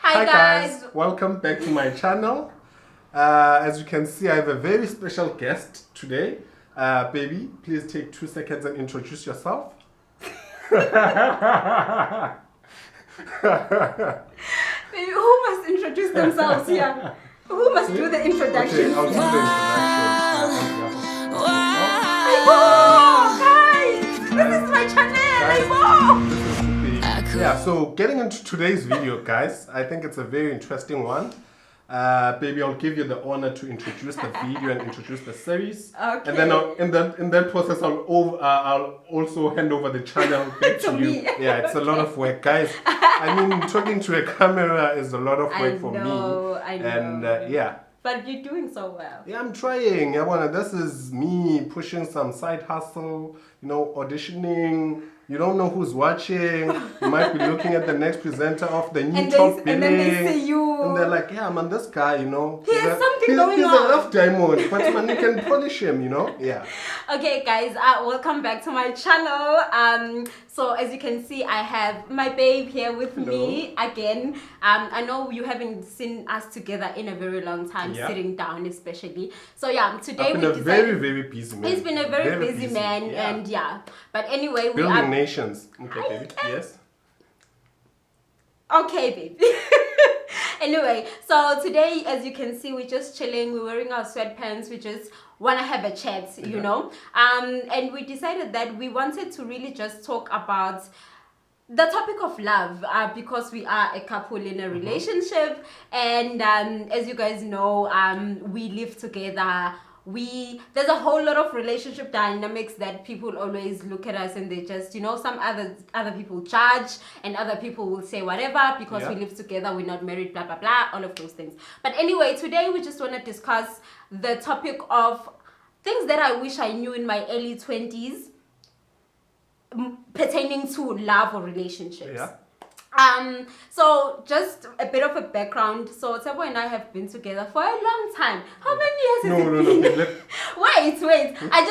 Hi guys, welcome back to my channel. As you can see, I have a very special guest today. Baby, please take 2 seconds and introduce yourself. Baby, who must introduce themselves here? Who must do the introduction? Okay, I'll do the introduction. Oh, guys, this is my channel. This is Baby. Yeah, so getting into today's video, guys, I think it's a very interesting one. Baby, I'll give you the honor to introduce the video and introduce the series. Okay. And then in that process, I'll also hand over the channel back to you. Yeah, it's a lot of work, guys. I mean, talking to a camera is a lot of work for me. I know. And yeah. But you're doing so well. Yeah, I'm trying. This is me pushing some side hustle, auditioning. You don't know who's watching. You might be looking at the next presenter of the new top billing. And then they see you. And they're like, yeah, man, this guy, He has something going on. He's a rough diamond, but man, you can polish him, Yeah. Okay, guys, welcome back to my channel. So as you can see, I have my babe here with me again. I know you haven't seen us together in a very long time, sitting down especially. So yeah, today we decided... very, very busy man. He's been a very busy man, and but anyway, we are... nations. Okay, baby. Yes. Okay, baby. Anyway, so today, as you can see, we're just chilling. We're wearing our sweatpants. We just want to have a chat, you know. And we decided that we wanted to really just talk about the topic of love, because we are a couple in a relationship, and as you guys know, we live together. There's a whole lot of relationship dynamics that people always look at us and they just, some other people judge, and other people will say whatever because we live together, we're not married, blah blah blah, all of those things. But anyway, today we just want to discuss the topic of things that I wish I knew in my early 20s pertaining to love or relationships. So just a bit of a background. So Tebo and I have been together for a long time. How many years has it been? Wait. I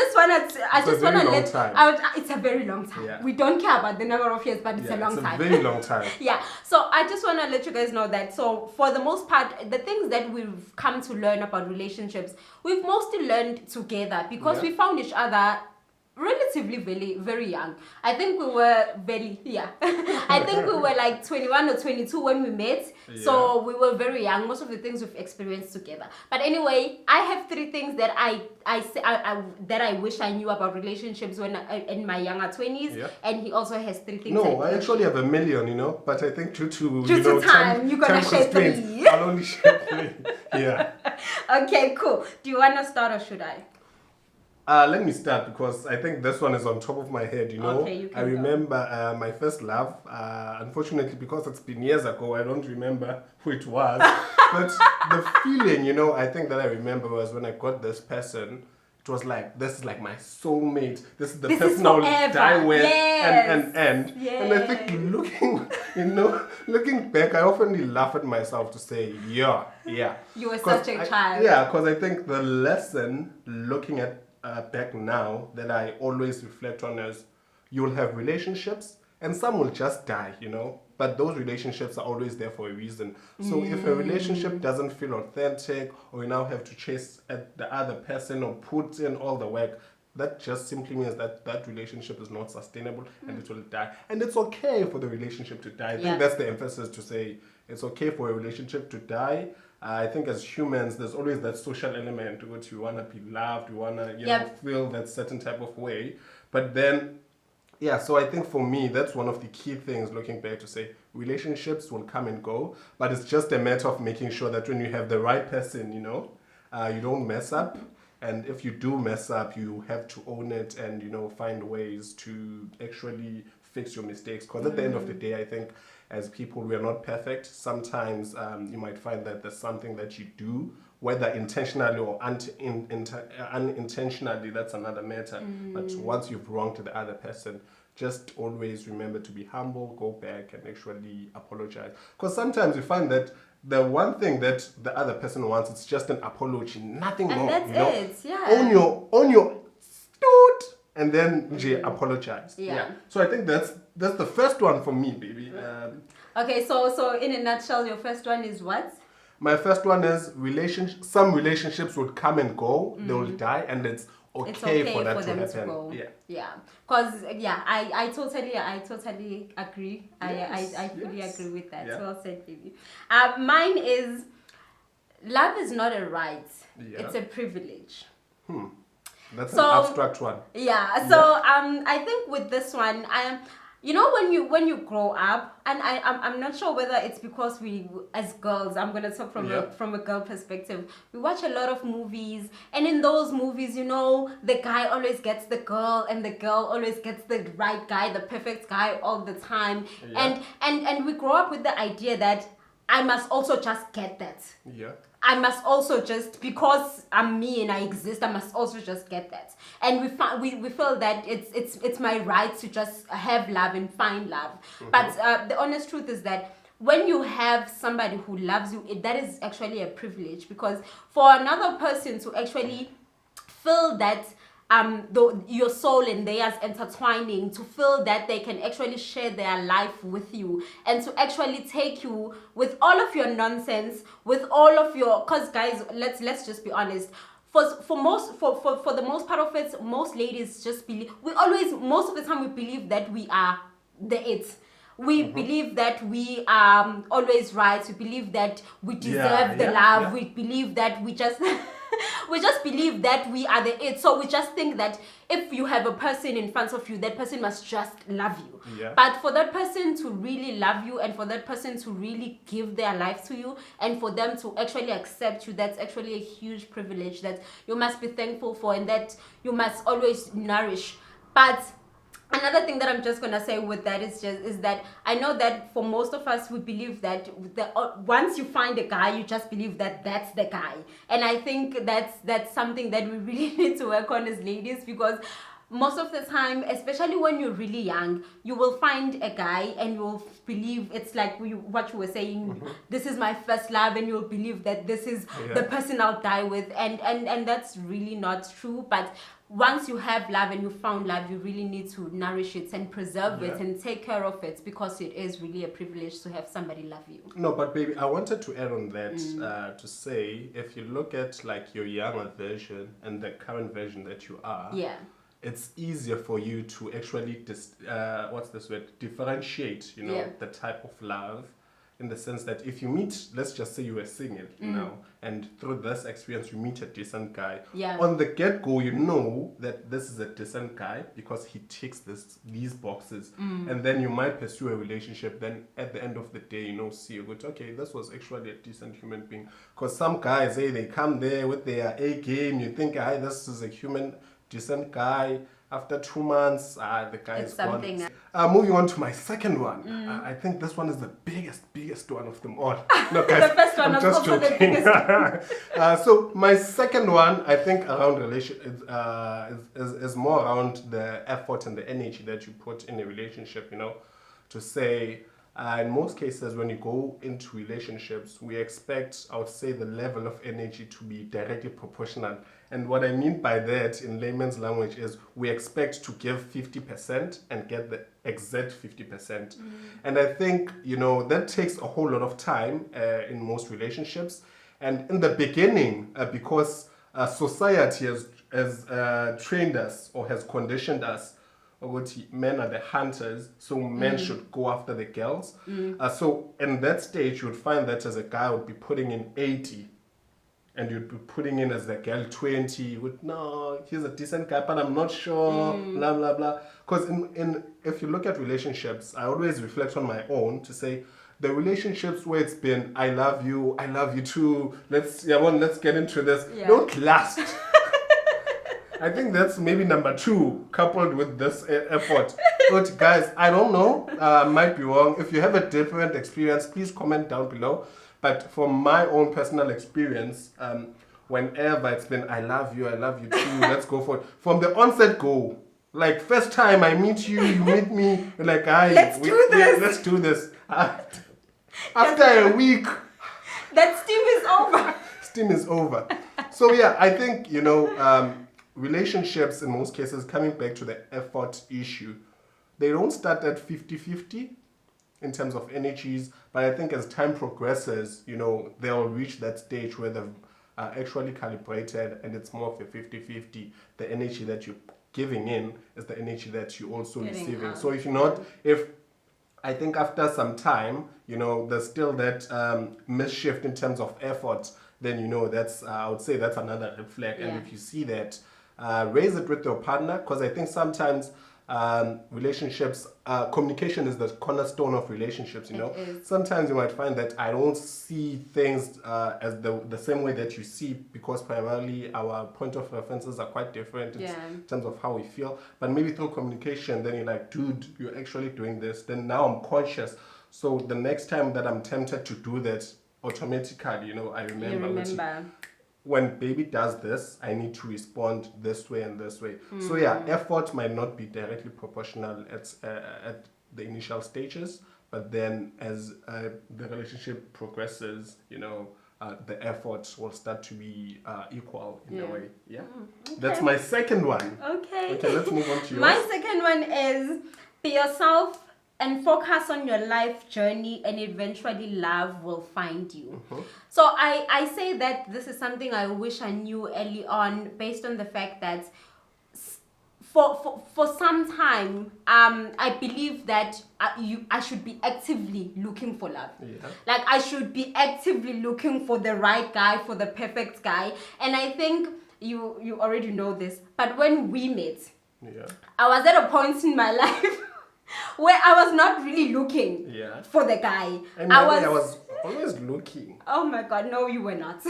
just wanna let out. It's a very long time. Yeah. We don't care about the number of years, but it's a long time. It's a very long time. Yeah. So I just wanna let you guys know that. So for the most part, the things that we've come to learn about relationships, we've mostly learned together because we found each other relatively very young. I think we were I think we were like 21 or 22 when we met. So we were very young. Most of the things we've experienced together. But anyway, I have 3 things that I wish I knew about relationships when in my younger 20s, and he also has 3 things. No, I actually have 1 million, but I think due to time, you're gonna share 3. I'll only share 3. Yeah. Okay, cool. Do you wanna start or should I? Let me start because I think this one is on top of my head, Okay, you can I remember my first love. Unfortunately, because it's been years ago, I don't remember who it was. But the feeling, I think that I remember was when I got this person. It was like, this is like my soulmate. This is the person I'll die with. And I think looking back, I often laugh at myself to say, yeah. You were such a child. Yeah, because I think the lesson looking at back now that I always reflect on is you'll have relationships and some will just die, but those relationships are always there for a reason. So if a relationship doesn't feel authentic, or you now have to chase at the other person or put in all the work, that just simply means that that relationship is not sustainable and it will die. And it's okay for the relationship to die. I think that's the emphasis, to say it's okay for a relationship to die. I think as humans, there's always that social element to which we want to be loved, we want to feel that certain type of way. But then, so I think for me, that's one of the key things looking back, to say relationships will come and go, but it's just a matter of making sure that when you have the right person, you don't mess up. And if you do mess up, you have to own it and, find ways to actually fix your mistakes. Because at the end of the day, I think as people, we are not perfect. Sometimes you might find that there's something that you do, whether intentionally or unintentionally, that's another matter. But once you've wronged the other person, just always remember to be humble, go back and actually apologize. Because sometimes you find that the one thing that the other person wants, it's just an apology, nothing more. And that's it, yeah. Own your stoot, and then apologize. Yeah. So I think that's the first one for me, baby. Okay, so in a nutshell, your first one is what? My first one is some relationships would come and go, they will die, and it's It's okay okay for that for to them happen. to go. Yeah. Yeah. Cause yeah, I totally agree. Yes, I fully yes. agree with that. Yeah. Well said, baby. Mine is love is not a right. Yeah. It's a privilege. That's So, an abstract one. Yeah. So I think with this one, you know, when you grow up, and I'm not sure whether it's because we as girls, I'm gonna talk from Yeah. from a girl perspective, we watch a lot of movies, and in those movies, you know, the guy always gets the girl, and the girl always gets the right guy, the perfect guy all the time, Yeah. and we grow up with the idea that I must also just get that. Yeah. I must also just, because I'm me and I exist, I must also just get that. And we feel that it's my right to just have love and find love. But the honest truth is that when you have somebody who loves you, that is actually a privilege, because for another person to actually feel that your soul and theirs intertwining, to feel that they can actually share their life with you, and to actually take you with all of your nonsense, with all of your, because guys, let's just be honest, for the most part of it, most ladies just believe, most of the time we believe that we are the it. We believe that we are always right. We believe that we deserve the love. Yeah. We believe that we just we just believe that we are the it. So we just think that if you have a person in front of you, that person must just love you. Yeah. But for that person to really love you, and for that person to really give their life to you, and for them to actually accept you, that's actually a huge privilege that you must be thankful for, and that you must always nourish. But another thing that I'm just gonna say with that is that I know that for most of us, we believe that once you find a guy, you just believe that that's the guy, and I think that's something that we really need to work on as ladies, because most of the time, especially when you're really young, you will find a guy and you will believe it's like what you were saying, this is my first love, and you'll believe that this is the person I'll die with, and that's really not true. But once you have love and you found love, you really need to nourish it and preserve it and take care of it, because it is really a privilege to have somebody love you. No, but baby, I wanted to add on that to say, if you look at like your younger version and the current version that you are, it's easier for you to actually differentiate, you know, the type of love, in the sense that if you meet, let's just say you were single, you know, and through this experience you meet a decent guy, on the get-go you know that this is a decent guy because he ticks these boxes, and then you might pursue a relationship. Then at the end of the day, you know, see you go, okay, this was actually a decent human being. Because some guys, they come there with their A game, you think, this is a decent guy. After 2 months, the guy is gone. Moving on to my second one. I think this one is the biggest one of them all. No, guys, the first one, I'm just joking. So my second one, I think, around is more around the effort and the energy that you put in a relationship, you know, to say, in most cases, when you go into relationships, we expect, I would say, the level of energy to be directly proportional. And what I mean by that in layman's language is we expect to give 50% and get the exact 50%. And I think, you know, that takes a whole lot of time in most relationships. And in the beginning, because society has trained us or has conditioned us, men are the hunters, so men should go after the girls. So in that stage, you would find that as a guy would be putting in 80, and you'd be putting in as the girl 20. You would, no, he's a decent guy, but I'm not sure, blah, blah, blah. Because if you look at relationships, I always reflect on my own to say, the relationships where it's been, I love you too, let's get into this, don't last. I think that's maybe number 2, coupled with this effort. But guys, I don't know, might be wrong. If you have a different experience, please comment down below. But from my own personal experience, whenever it's been, I love you too, let's go for it. From the onset go, like first time I meet you, you meet me, we're like, let's do this. After a week, that steam is over. Steam is over. So yeah, I think, you know, relationships in most cases, coming back to the effort issue, they don't start at 50-50. in terms of energies, but I think as time progresses, they'll reach that stage where they've actually calibrated, and it's more of a 50-50. The energy that you're giving in is the energy that you're also receiving. So if I think after some time, there's still that misshift in terms of effort, then that's I would say that's another red flag. Yeah. And if you see that, raise it with your partner, because I think sometimes relationships, communication is the cornerstone of relationships. It is. Sometimes you might find that I don't see things as the same way that you see, because primarily our point of references are quite different in terms of how we feel. But maybe through communication, then you're like, dude, you're actually doing this. Then now I'm conscious. So the next time that I'm tempted to do that, automatically, I remember. When baby does this, I need to respond this way and this way. So effort might not be directly proportional at the initial stages, but then as the relationship progresses, the effort will start to be equal in a way. Yeah, Okay. That's my second one. Okay. Okay, let's move on to yours. My second one is be yourself and focus on your life journey, and eventually love will find you. So I say that this is something I wish I knew early on, based on the fact that for some time I believe that I should be actively looking for love. Like I should be actively looking for the right guy, for the perfect guy. And I think you already know this, but when we met, I was at a point in my life where I was not really looking for the guy. And I was always looking. Oh my God, no, you were not.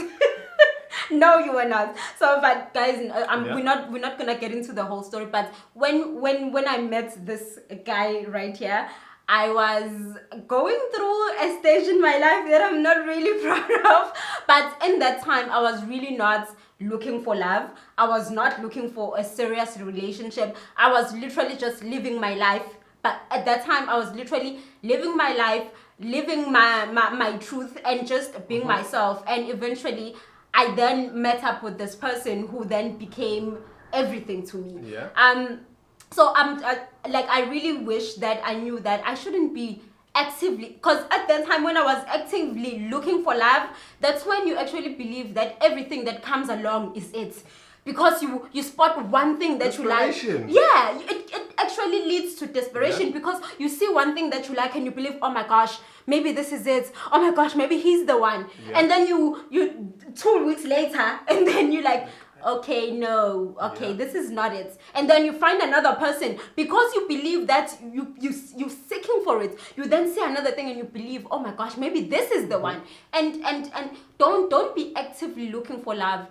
No, you were not. So, but guys, we're not gonna get into the whole story. But when I met this guy right here, I was going through a stage in my life that I'm not really proud of. But in that time, I was really not looking for love. I was not looking for a serious relationship. I was literally just living my life. But at that time, I was literally living my life, living my truth, and just being myself. And eventually, I then met up with this person who then became everything to me. So I really wish that I knew that I shouldn't be actively, because at that time when I was actively looking for love, that's when you actually believe that everything that comes along is it. Because you spot one thing that you like. Yeah, it actually leads to desperation, because you see one thing that you like and you believe, oh my gosh, maybe this is it. Oh my gosh, maybe he's the one. And then you 2 weeks later, and then you like, okay, no, okay, this is not it. And then you find another person, because you believe that you're seeking for it. You then see another thing and you believe, oh my gosh, maybe this is the one. And don't be actively looking for love.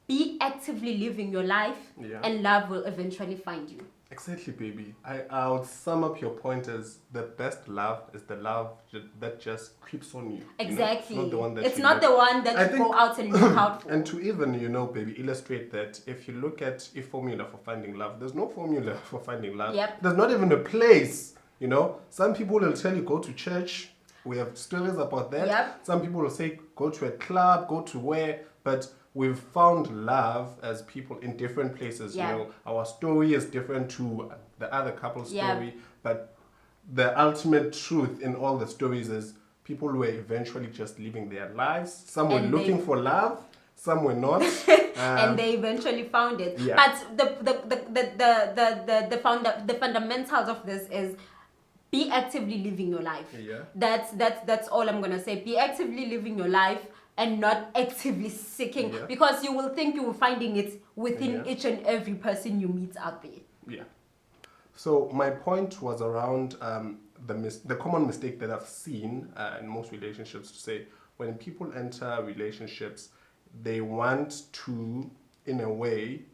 Be actively living your life, and love will eventually find you. Exactly, baby. I would sum up your point as the best love is the love that just creeps on you. Exactly. It's not the one that you go out and look out for. And to even, baby, illustrate that, if you look at a formula for finding love, there's no formula for finding love. There's not even a place, Some people will tell you, go to church. We have stories about that. Some people will say, go to a club, go to where, but we've found love as people in different places. Our story is different to the other couple's story, but the ultimate truth in all the stories is people were eventually just living their lives. Some were looking for love, some were not, and they eventually found it. But the fundamentals of this is be actively living your life. That's all I'm gonna say. Be actively living your life, and not actively seeking, because you will think you will finding it within each and every person you meet out there. So my point was around the common mistake that I've seen in most relationships, to say when people enter relationships, they want to, in a way,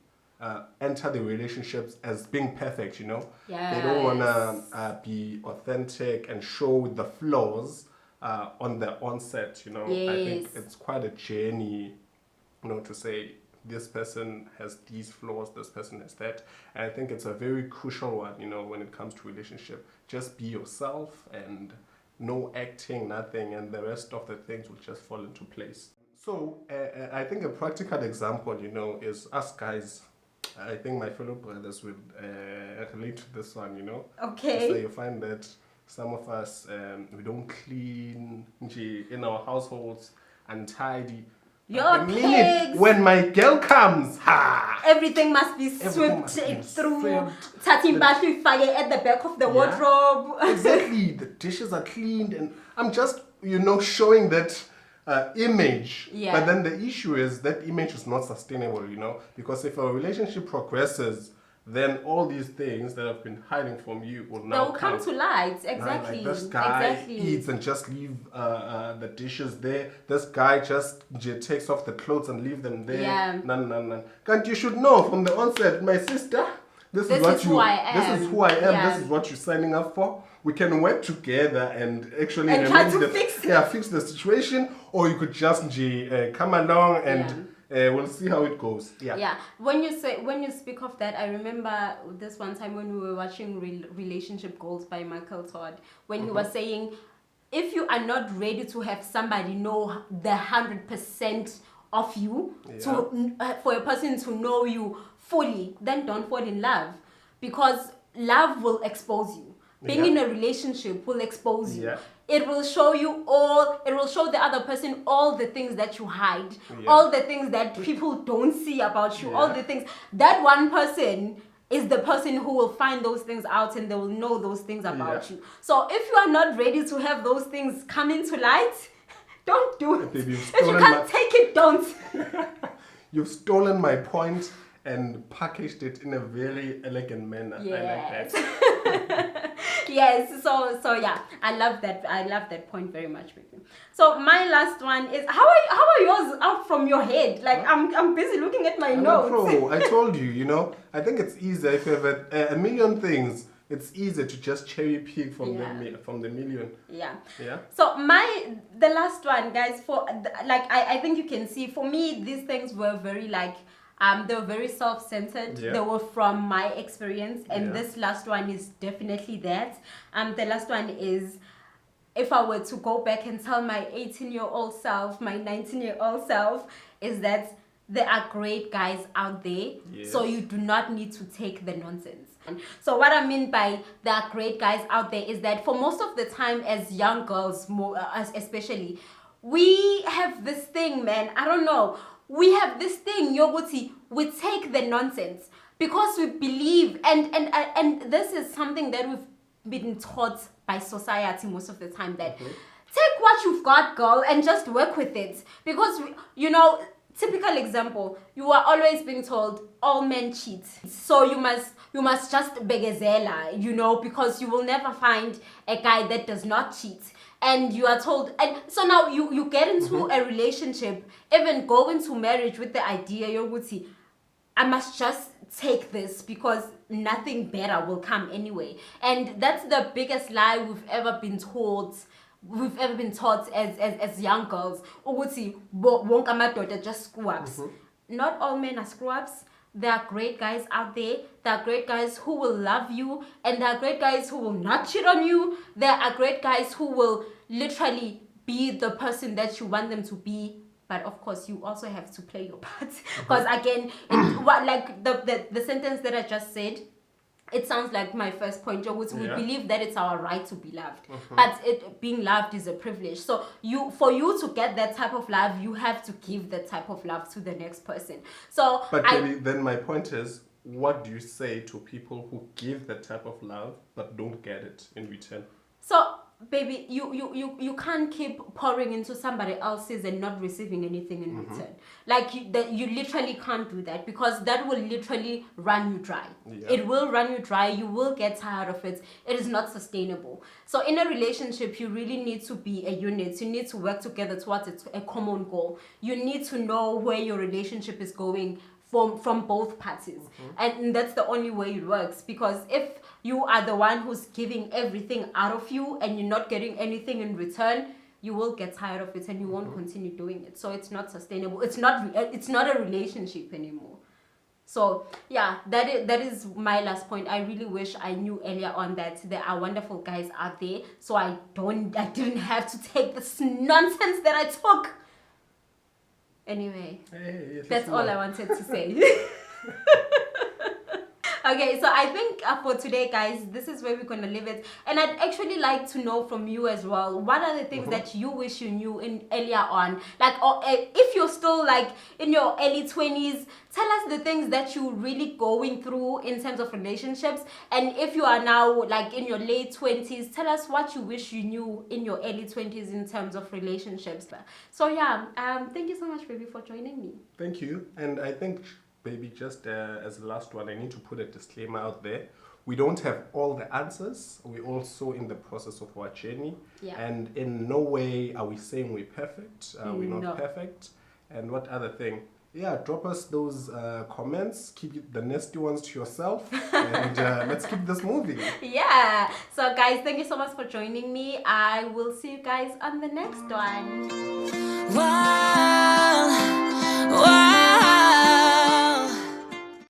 enter the relationships as being perfect. They don't want to be authentic and show the flaws on the onset. I think it's quite a journey, to say this person has these flaws, this person has that. And I think it's a very crucial one, when it comes to relationship. Just be yourself, and no acting, nothing, and the rest of the things will just fall into place. So I think a practical example, is us guys. I think my fellow brothers would relate to this one, Okay. So you find that Some of us, we don't clean in our households, untidy. Your The minute pigs. when my girl comes, ha! Everything must be Everything swept must be through. swept. Tating battery fire at the back of the Yeah. wardrobe. Exactly. The dishes are cleaned, and I'm just, showing that image. Yeah. But then the issue is that image is not sustainable, because if a relationship progresses, then all these things that have been hiding from you will now They'll come to light. Exactly. Like this guy exactly. eats and just leave the dishes there. This guy just takes off the clothes and leave them there. Yeah. None. Can't you should know from the onset, my sister. This is who I am. This is who I am. Yeah. This is what you're signing up for. We can work together and actually And try to fix the situation, or you could just come along and we'll see how it goes. Yeah. When you speak of that, I remember this one time when we were watching Relationship Goals by Michael Todd, when he was saying, if you are not ready to have somebody know the 100% of you, for a person to know you fully, then don't fall in love, because love will expose you. Being in a relationship will expose you. Yeah. It will show the other person all the things that you hide, Yeah. all the things that people don't see about you, all the things. That one person is the person who will find those things out, and they will know those things about you. So if you are not ready to have those things come into light, don't do it. Baby, If you can't take it, don't. You've stolen my point and packaged it in a very elegant manner. Yes. I like that. Yes, so yeah, I love that point very much, baby. So my last one is, how are yours out from your head? Like, I'm busy looking at my notes. Pro, I told you, I think it's easier if you have a million things. It's easier to just cherry pick from the million. Yeah. Yeah. So the last one, guys, I think you can see, for me, these things were very they were very self-centered. Yeah. They were from my experience, and Yeah. this last one is definitely that. The last one is, if I were to go back and tell my 18-year-old self, my 19-year-old self, is that there are great guys out there, so you do not need to take the nonsense. So what I mean by there are great guys out there is that for most of the time, as young girls, especially, we have this thing, man. I don't know. We have this thing, Yoguti, we take the nonsense because we believe, and this is something that we've been taught by society most of the time, that take what you've got, girl, and just work with it. Because, typical example, you are always being told all men cheat, so you must just begezela, because you will never find a guy that does not cheat. And you are told, and so now you get into a relationship, even go into marriage with the idea, Yoguti, I must just take this because nothing better will come anyway. And that's the biggest lie we've ever been taught as young girls. Ukuthi wonke amadoda just screw ups. Not all men are screw ups. There are great guys out there. There are great guys who will love you, and there are great guys who will not cheat on you. There are great guys who will literally be the person that you want them to be. But of course, you also have to play your part. Because again, the sentence that I just said, it sounds like my first point, which we believe that it's our right to be loved. But being loved is a privilege. So for you to get that type of love, you have to give that type of love to the next person. So But then my point is, what do you say to people who give that type of love but don't get it in return? So baby, you can't keep pouring into somebody else's and not receiving anything in return. Like you literally can't do that, because that will literally run you dry. It will run you dry. You will get tired of it. It is not sustainable. So in a relationship, you really need to be a unit. You need to work together towards a common goal. You need to know where your relationship is going from both parties. And that's the only way it works, because if you are the one who's giving everything out of you and you're not getting anything in return, you will get tired of it and you won't continue doing it. So it's not sustainable. It's not a relationship anymore. So yeah, that is my last point. I really wish I knew earlier on that there are wonderful guys out there, so I didn't have to take this nonsense that I took. Anyway, that's all I wanted to say. Okay, so I think for today, guys, this is where we're gonna leave it. And I'd actually like to know from you as well. What are the things that you wish you knew in earlier on? Like, or if you're still like in your early 20s, tell us the things that you're really going through in terms of relationships. And if you are now like in your late 20s, tell us what you wish you knew in your early 20s in terms of relationships. So yeah, thank you so much, baby, for joining me. Thank you. And I think, baby, just as the last one, I need to put a disclaimer out there. We don't have all the answers. We're also in the process of our journey. Yeah. And in no way are we saying we're perfect. We're not perfect. And what other thing? Yeah, drop us those comments. Keep the nasty ones to yourself. And let's keep this moving. Yeah. So, guys, thank you so much for joining me. I will see you guys on the next one. Wow. Wow.